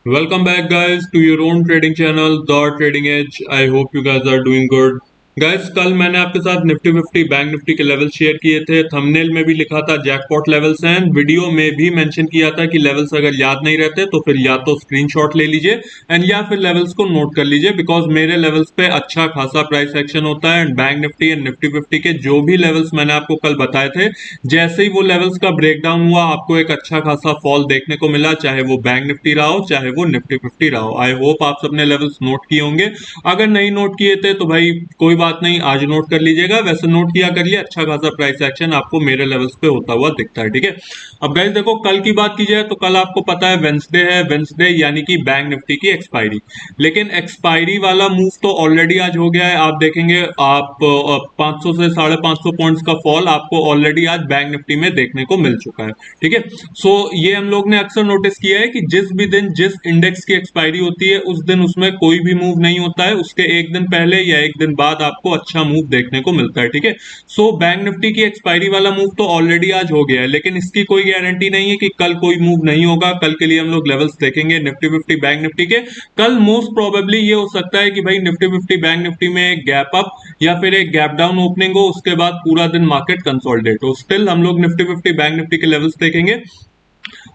Welcome back, guys, to your own trading channel, The Trading Edge. I hope you guys are doing good. Guys, कल मैंने आपके साथ Nifty fifty bank Nifty के level share किए थे। Thumbnail में भी लिखा था जैकपॉट लेवल्स हैं, वीडियो में भी मेंशन किया था कि लेवल्स अगर याद नहीं रहते तो फिर या तो स्क्रीनशॉट ले लीजिए एंड या फिर लेवल्स को नोट कर लीजिए, बिकॉज मेरे लेवल्स पे अच्छा खासा प्राइस एक्शन होता है। And bank Nifty and Nifty fifty के जो भी लेवल्स मैंने आपको कल बताए थे, जैसे ही वो लेवल्स का ब्रेकडाउन हुआ आपको एक अच्छा खासा फॉल देखने को मिला, चाहे वो बैंक निफ्टी रहा हो चाहे वो निफ्टी फिफ्टी रहा हो। आई होप आप सबने लेवल्स नोट किए होंगे। अगर नहीं नोट किए थे तो भाई कोई बात नहीं, आज नोट कर लीजिएगा। वैसे नोट किया करिए, अच्छा खासा प्राइस एक्शन आपको मेरे लेवल्स पे होता हुआ दिखता है। ठीक है, अब गाइस देखो, कल की बात की जाए तो कल आपको पता है वेंसडे है, वेंसडे यानी कि बैंक निफ्टी की एक्सपायरी। लेकिन एक्सपायरी वाला मूव तो ऑलरेडी आज हो गया है। आप देखेंगे, आप 500 से 550 पॉइंट्स का फॉल आपको ऑलरेडी आज बैंक निफ्टी में देखने को मिल चुका है। ठीक है, सो ये हम लोग ने अक्सर नोटिस किया है कि जिस भी दिन जिस इंडेक्स की एक्सपायरी होती है उस दिन उसमें कोई भी मूव नहीं होता है, उसके एक दिन पहले या एक दिन बाद आपको अच्छा मूव देखने को मिलता है। ठीक है, सो बैंक निफ्टी की एक्सपायरी वाला मूव तो ऑलरेडी आज हो गया है, लेकिन इसकी कोई गारंटी नहीं है कि कल कोई मूव नहीं होगा। कल के लिए हम लोग लेवल्स देखेंगे निफ्टी फिफ्टी बैंक निफ्टी के। कल मोस्ट प्रोबेबली ये हो सकता है कि भाई निफ्टी फिफ्टी बैंक निफ्टी में एक गैप अप या फिर एक गैप डाउन ओपनिंग हो, उसके बाद पूरा दिन मार्केट कंसोलिडेट हो। स्टिल हम लोग निफ्टी फिफ्टी बैंक निफ्टी के लेवल्स देखेंगे।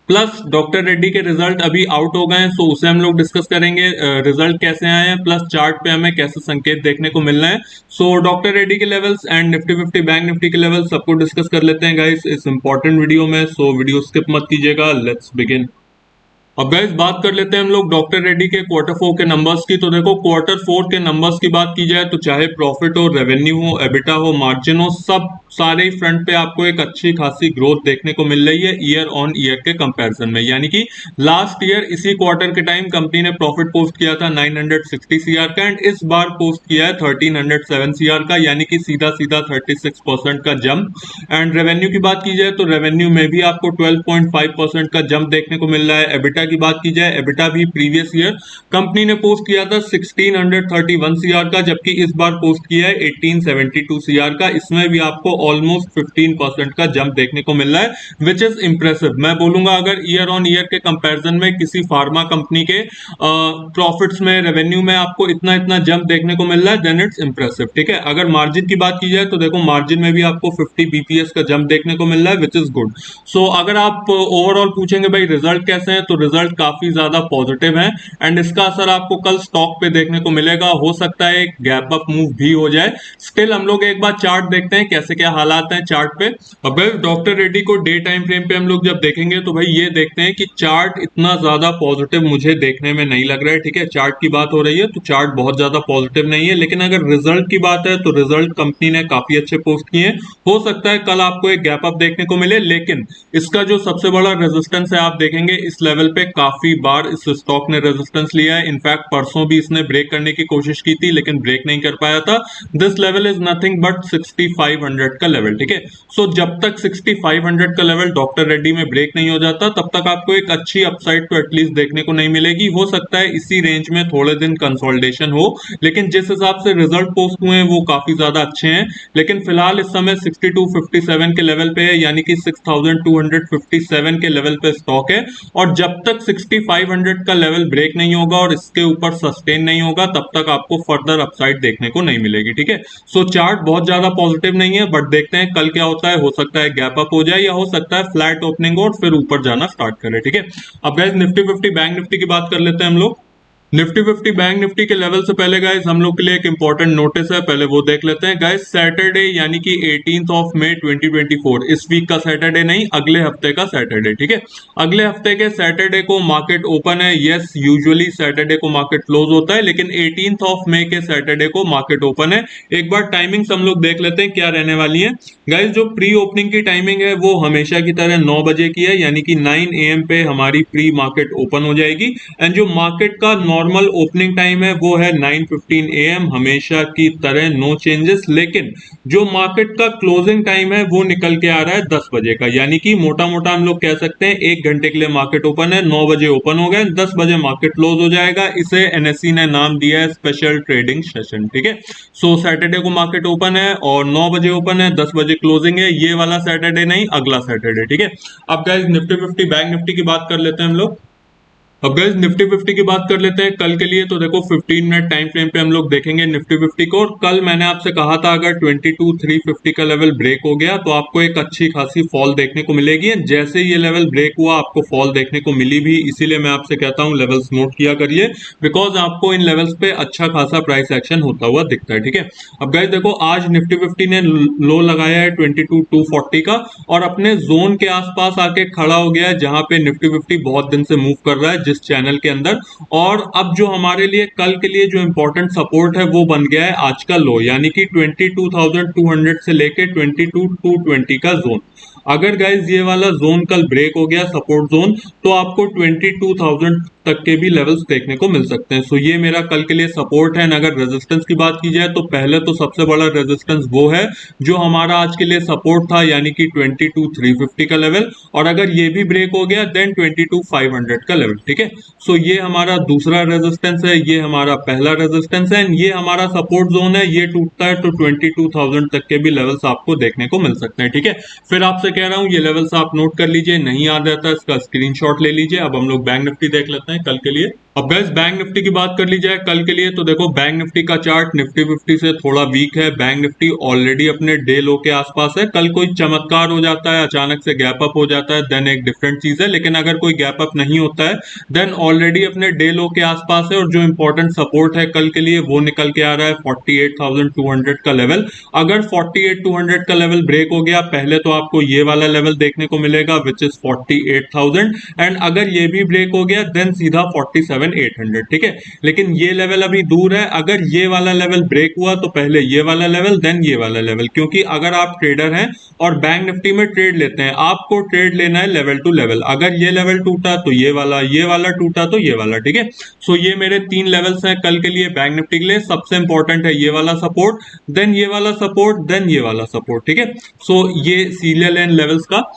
प्लस डॉक्टर रेड्डी के रिजल्ट अभी आउट हो गए हैं, सो उसे हम लोग डिस्कस करेंगे, रिजल्ट कैसे आए हैं, प्लस चार्ट पे हमें कैसे संकेत देखने को मिल रहे हैं। सो डॉक्टर रेड्डी के levels and Nifty fifty bank Nifty के लेवल्स सबको डिस्कस कर लेते हैं गाइस इस इंपॉर्टेंट वीडियो में। सो वीडियो स्किप मत कीजिएगा, लेट्स बिगिन। अब गाइस बात कर लेते हैं हम लोग डॉक्टर रेड्डी के क्वार्टर फोर के नंबर्स की। तो देखो, क्वार्टर फोर के नंबर्स की बात की जाए तो चाहे प्रॉफिट हो, रेवेन्यू हो, एबिटा हो, मार्जिन हो, सब सारे ही फ्रंट पे आपको एक अच्छी खासी ग्रोथ देखने को मिल रही है ईयर ऑन ईयर के कंपैरिजन में। यानी कि लास्ट ईयर इसी क्वार्टर के टाइम कंपनी ने प्रॉफिट पोस्ट किया था 960 सीआर का, एंड इस बार पोस्ट किया है 1307 सीआर का, यानी कि सीधा सीधा 36% का जंप। एंड रेवेन्यू की बात की जाए तो रेवेन्यू में भी आपको 12.5% का जंप देखने को मिल रहा है। एबिटा की बात की जाए, एबिटा भी प्रीवियस ईयर कंपनी ने पोस्ट किया था 1631 सीआर का, जबकि इस बार पोस्ट किया है 1872 सीआर का। इसमें भी आपको ऑलमोस्ट 15% का जंप देखने को मिल रहा है, विच इज इंप्रेसिव। मैं बोलूंगा अगर ईयर ऑन ईयर के कंपैरिजन में किसी फार्मा कंपनी के प्रॉफिट्स में, रेवेन्यू में आपको इतना इतना जंप देखने को मिल रहा है, देन इट्स इंप्रेसिव। ठीक है, अगर मार्जिन की बात की जाए तो देखो, मार्जिन में भी आपको 50 बीपीएस का जंप देखने को मिल रहा है, विच इज गुड। सो अगर आप ओवरऑल पूछेंगे भाई रिजल्ट कैसे हैं, तो रिजल्ट काफी ज्यादा पॉजिटिव है एंड इसका असर आपको कल स्टॉक पे देखने को मिलेगा। हो सकता है एक गैप अप मूव भी हो जाए। स्टिल हम लोग एक बार चार्ट देखते हैं कैसे क्या हालात हैं चार्ट पे। अगर डॉक्टर रेड्डी को डे टाइम फ्रेम पे हम लोग जब देखेंगे तो भाई ये देखते हैं कि चार्ट इतना ज्यादा पॉजिटिव मुझे देखने में नहीं लग रहा है। ठीक है, चार्ट की बात हो रही है तो चार्ट बहुत ज्यादा पॉजिटिव नहीं है, लेकिन अगर रिजल्ट की बात है तो रिजल्ट कंपनी ने काफी अच्छे पोस्ट किए हैं। हो सकता है कल आपको एक गैप अप देखने को मिले, लेकिन इसका जो सबसे बड़ा रेजिस्टेंस है आप देखेंगे इस लेवल पे काफी बार इस स्टॉक ने रेजिस्टेंस लिया है। इनफैक्ट परसों भी इसने ब्रेक करने की कोशिश की थी लेकिन ब्रेक नहीं कर पाया था। This level is nothing but 6500 का लेवल। ठीक है, सो जब तक 6500 का लेवल डॉक्टर रेड्डी में ब्रेक नहीं हो जाता तब तक आपको एक अच्छी अपसाइड तो एटलीस्ट देखने को नहीं मिलेगी। हो सकता है इसी रेंज में थोड़े दिन कंसोलिडेशन हो, लेकिन जिस हिसाब से रिजल्ट पोस्ट हुए हैं वो काफी ज्यादा अच्छे हैं। लेकिन फिलहाल इस समय 6257 के लेवल पे है, यानी कि 6257 के लेवल पे स्टॉक है। और जब तक 6500 का लेवल ब्रेक नहीं होगा और इसके ऊपर सस्टेन नहीं होगा तब तक आपको फर्दर अपसाइड देखने को नहीं मिलेगी। ठीक है, सो चार्ट बहुत ज्यादा पॉजिटिव नहीं है, बट देखते हैं कल क्या होता है। हो सकता है गैप अप हो जाए या हो सकता है फ्लैट ओपनिंग हो और फिर ऊपर जाना स्टार्ट करे। ठीक है, अब guys Nifty fifty bank Nifty की बात कर लेते हैं हम लोग। निफ्टी फिफ्टी बैंक निफ्टी के लेवल से पहले गाइस हम लोग के लिए एक इंपॉर्टेंट नोटिस है, पहले वो देख लेते हैं गाइस। सैटरडे यानी कि 18th ऑफ मई 2024, इस वीक का सैटरडे नहीं, अगले हफ्ते का सैटरडे। ठीक है, अगले हफ्ते के सैटरडे को मार्केट ओपन है। यस, यूजुअली सैटरडे को मार्केट क्लोज होता है, लेकिन 18th ऑफ मई के सैटरडे को मार्केट ओपन है। एक बार टाइमिंग्स हम लोग देख लेते हैं क्या रहने वाली है गाइस। जो प्री ओपनिंग की टाइमिंग है वो हमेशा की तरह 9 बजे की है, यानी कि 9 AM पे हमारी प्री मार्केट ओपन हो जाएगी। एंड जो मार्केट का नॉर्मल ओपनिंग टाइम है वो है 9:15 AM, हमेशा की तरह नो चेंजेस। लेकिन जो मार्केट का क्लोजिंग टाइम है वो निकल के आ रहा है 10 बजे का, यानी कि मोटा मोटा हम लोग कह सकते हैं 1 घंटे के लिए मार्केट ओपन है। 9 बजे ओपन हो गए, 10 बजे मार्केट क्लोज हो जाएगा। इसे एनएससी ने नाम दिया है स्पेशल ट्रेडिंग सेशन। ठीक है, सो सैटरडे को मार्केट ओपन है और 9 बजे ओपन है, 10 बजे क्लोजिंग है। ये वाला सैटरडे नहीं, अगला सैटरडे। ठीक है, अब guys Nifty fifty bank Nifty की बात कर लेते हैं हम लोग। अब गाइस निफ्टी 50 की बात कर लेते हैं कल के लिए। तो देखो 15 मिनट टाइम फ्रेम पे हम लोग देखेंगे निफ्टी 50 को। और कल मैंने आपसे कहा था अगर 22,350 का लेवल ब्रेक हो गया तो आपको एक अच्छी खासी फॉल देखने को मिलेगी। जैसे ये लेवल ब्रेक हुआ आपको फॉल देखने को मिली भी, इसीलिए मैं आपसे कहता हूँ लेवल्स नोट किया करिए, बिकॉज आपको इन लेवल्स पे अच्छा खासा प्राइस एक्शन होता हुआ दिखता है। ठीक है, अब गाइस देखो आज निफ्टी 50 ने लो लगाया है 22,240 का और अपने जोन के आसपास आके खड़ा हो गया है, जहां पे निफ्टी 50 बहुत दिन से मूव कर रहा है जिस चैनल के अंदर। और अब जो हमारे लिए कल के लिए जो इंपॉर्टेंट सपोर्ट है वो बन गया है आज का लो, यानी कि 22,200 से लेके 22,220 का जोन। अगर गाइज ये वाला जोन कल ब्रेक हो गया सपोर्ट जोन, तो आपको 22,000 तक के भी लेवल्स देखने को मिल सकते हैं। सो ये मेरा कल के लिए सपोर्ट है। अगर रेजिस्टेंस की बात की जाए तो पहले तो सबसे बड़ा रेजिस्टेंस वो है जो हमारा आज के लिए सपोर्ट था, यानी कि 22,350 का लेवल। और अगर ये भी ब्रेक हो गया देन 22,500 का लेवल। ठीक है, सो ये हमारा दूसरा रेजिस्टेंस है, ये हमारा पहला रेजिस्टेंस है, ये हमारा सपोर्ट जोन है। ये टूटता है तो 22,000 तक के भी लेवल्स आपको देखने को मिल सकते हैं। ठीक है, फिर आपसे कह रहा हूं ये लेवल्स आप नोट कर लीजिए, नहीं याद रहता इसका स्क्रीनशॉट ले लीजिए। अब हम लोग बैंक निफ्टी देख लेते हैं कल के लिए। अब गाइस बैंक निफ्टी की बात कर ली जाए कल के लिए, तो देखो बैंक निफ्टी का चार्ट निफ्टी 50 से थोड़ा वीक है। बैंक निफ्टी ऑलरेडी अपने डे लो के आसपास है। कल कोई चमत्कार हो जाता है, अचानक से गैप अप हो जाता है, देन एक डिफरेंट चीज है। लेकिन अगर कोई गैप अप नहीं होता है देन ऑलरेडी अपने डे लो के आसपास है। और जो इंपॉर्टेंट सपोर्ट है कल के लिए वो निकल के आ रहा है 48,200 का लेवल। अगर 48,200 का लेवल ब्रेक हो गया, पहले तो आपको ये वाला लेवल देखने को मिलेगा विच इज 48,000, एंड अगर ये भी ब्रेक हो गया देन सीधा 47,800। ठीक है, लेकिन ये लेवल अभी दूर है। अगर ये वाला लेवल ब्रेक हुआ तो पहले ये वाला लेवल देन ये वाला लेवल, क्योंकि अगर आप ट्रेडर हैं और बैंक निफ्टी में ट्रेड लेते हैं, आपको ट्रेड लेना है लेवल टू लेवल। अगर ये लेवल टूटा तो ये वाला टूटा तो ये वाला। ठीक है, सो ये मेरे 3 लेवल्स हैं कल के लिए बैंक निफ्टी के लिए। सबसे इंपॉर्टेंट है ये वाला सपोर्ट, देन ये वाला सपोर्ट, देन ये वाला सपोर्ट। ठीक है, सो ये सीरियल है लेवल्स का।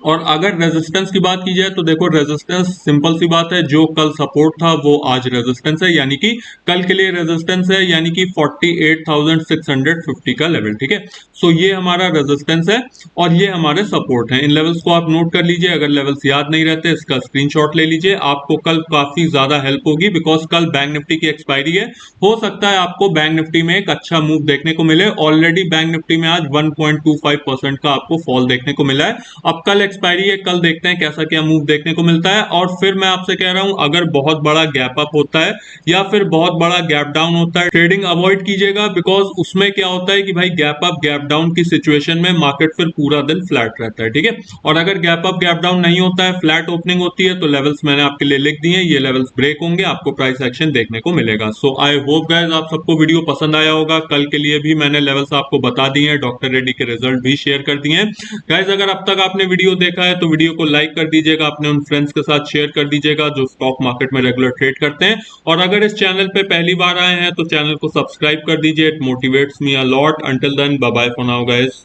और अगर रेजिस्टेंस की बात की जाए तो देखो रेजिस्टेंस सिंपल सी बात है, जो कल सपोर्ट था वो आज रेजिस्टेंस है, यानी कि कल के लिए रेजिस्टेंस है, यानी कि 48,650 का लेवल। ठीक है, सो ये हमारा रेजिस्टेंस है और ये हमारे सपोर्ट है। इन लेवल्स को आप नोट कर लीजिए। अगर लेवल्स याद नहीं रहते इसका स्क्रीनशॉट ले लीजिए, आपको कल काफी ज्यादा हेल्प होगी, बिकॉज कल बैंक निफ्टी की एक्सपायरी है। हो सकता है आपको बैंक निफ्टी में एक अच्छा मूव देखने को मिले। ऑलरेडी बैंक निफ्टी में आज 1.25% का आपको फॉल देखने को मिला है। अब कल एक्सपायरी है, कल देखते हैं कैसा क्या मूव देखने को मिलता है। और फिर मैं आपसे कह रहा हूं अगर बहुत बड़ा गैप अप होता है या फिर बहुत बड़ा गैप डाउन होता है, ट्रेडिंग अवॉइड कीजिएगा, बिकॉज उसमें क्या होता है कि भाई गैप अप गैप डाउन की सिचुएशन में मार्केट फिर पूरा दिन फ्लैट रहता है। ठीक है, और अगर गैप अप गैप डाउन नहीं होता है, फ्लैट ओपनिंग होती है, तो लेवल्स मैंने आपके लिए लिख दिए, ये लेवल्स ब्रेक होंगे, आपको प्राइस एक्शन देखने को मिलेगा। सो आई होप गाइस आप सबको वीडियो पसंद आया होगा। कल के लिए भी मैंने लेवल्स आपको बता दिए हैं, डॉक्टर रेड्डी के रिजल्ट भी शेयर कर दिए हैं। गाइस अगर अब तक आपने वीडियो देखा है तो वीडियो को लाइक कर दीजिएगा, अपने उन फ्रेंड्स के साथ शेयर कर दीजिएगा जो स्टॉक मार्केट में रेगुलर ट्रेड करते हैं। और अगर इस चैनल पे पहली बार आए हैं तो चैनल को सब्सक्राइब कर दीजिए, it motivates me a lot. Until then bye bye for now guys.